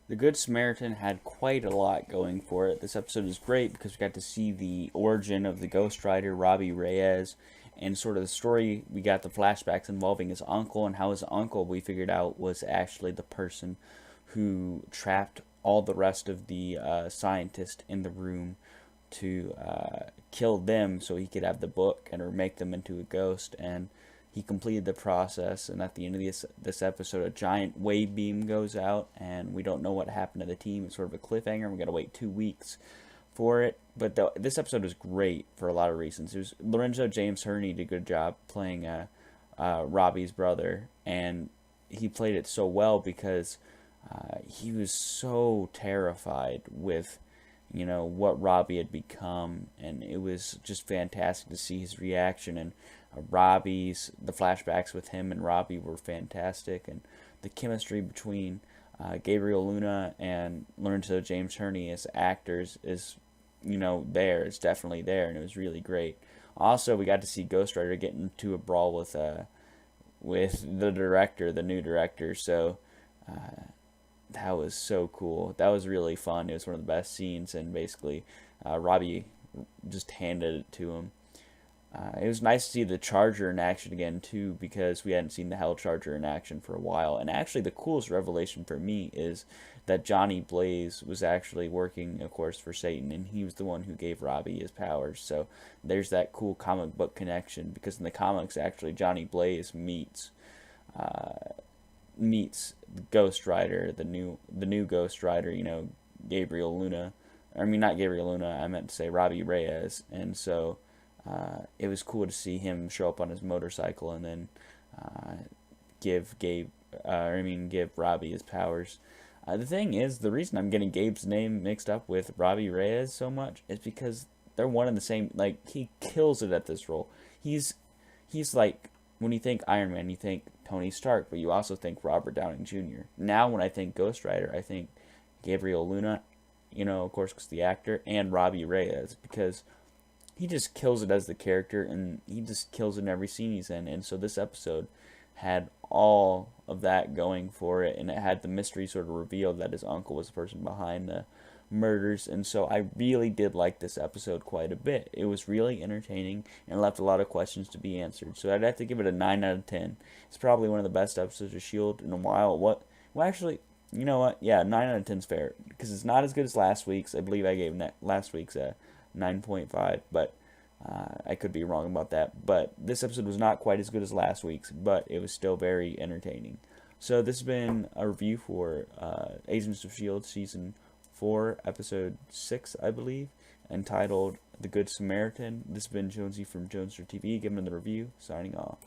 The Good Samaritan had quite a lot going for it. This episode is great because we got to see the origin of the Ghost Rider, Robbie Reyes, and sort of the story. We got the flashbacks involving his uncle, and how his uncle, we figured out, was actually the person who trapped all the rest of the scientists in the room to kill them so he could have the book and or make them into a ghost. And he completed the process, and at the end of this episode, a giant wave beam goes out, and we don't know what happened to the team. It's sort of a cliffhanger. We got to wait 2 weeks for it. But this episode was great for a lot of reasons. It was Lorenzo James Hurney did a good job playing Robbie's brother, and he played it so well because he was so terrified with what Robbie had become, and it was just fantastic to see his reaction. And the flashbacks with him and Robbie were fantastic, and the chemistry between Gabriel Luna and Lorenzo James Hurney as actors is there. It's definitely there, and it was really great. Also, we got to see Ghost Rider get into a brawl with the director, the new director. So that was so cool. That was really fun. It was one of the best scenes, and basically Robbie just handed it to him. It was nice to see the Charger in action again too, because we hadn't seen the Hell Charger in action for a while. And actually, the coolest revelation for me is that Johnny Blaze was actually working, of course, for Satan, and he was the one who gave Robbie his powers. So there's that cool comic book connection, because in the comics, actually, Johnny Blaze meets Ghost Rider, the new Ghost Rider, Gabriel Luna. I mean, not Gabriel Luna, I meant to say Robbie Reyes. And so it was cool to see him show up on his motorcycle and then give Robbie his powers. The thing is, the reason I'm getting Gabe's name mixed up with Robbie Reyes so much is because they're one and the same. Like, he kills it at this role. He's like, when you think Iron Man, you think Tony Stark, but you also think Robert Downey Jr. Now, when I think Ghost Rider, I think Gabriel Luna, of course, because the actor, and Robbie Reyes, because he just kills it as the character, and he just kills it in every scene he's in. And so this episode had all of that going for it, and it had the mystery sort of revealed that his uncle was the person behind the murders. And so I really did like this episode quite a bit. It was really entertaining and left a lot of questions to be answered. So I'd have to give it a 9 out of 10. It's probably one of the best episodes of S.H.I.E.L.D. in a while. Well, actually, you know what? Yeah, 9 out of 10 is fair, because it's not as good as last week's. I believe I gave last week's a 9.5, but I could be wrong about that. But this episode was not quite as good as last week's, but it was still very entertaining. So this has been a review for Agents of S.H.I.E.L.D. Season 4, Episode 6, I believe, entitled The Good Samaritan. This has been Jonesy from Joneser TV, giving the review, signing off.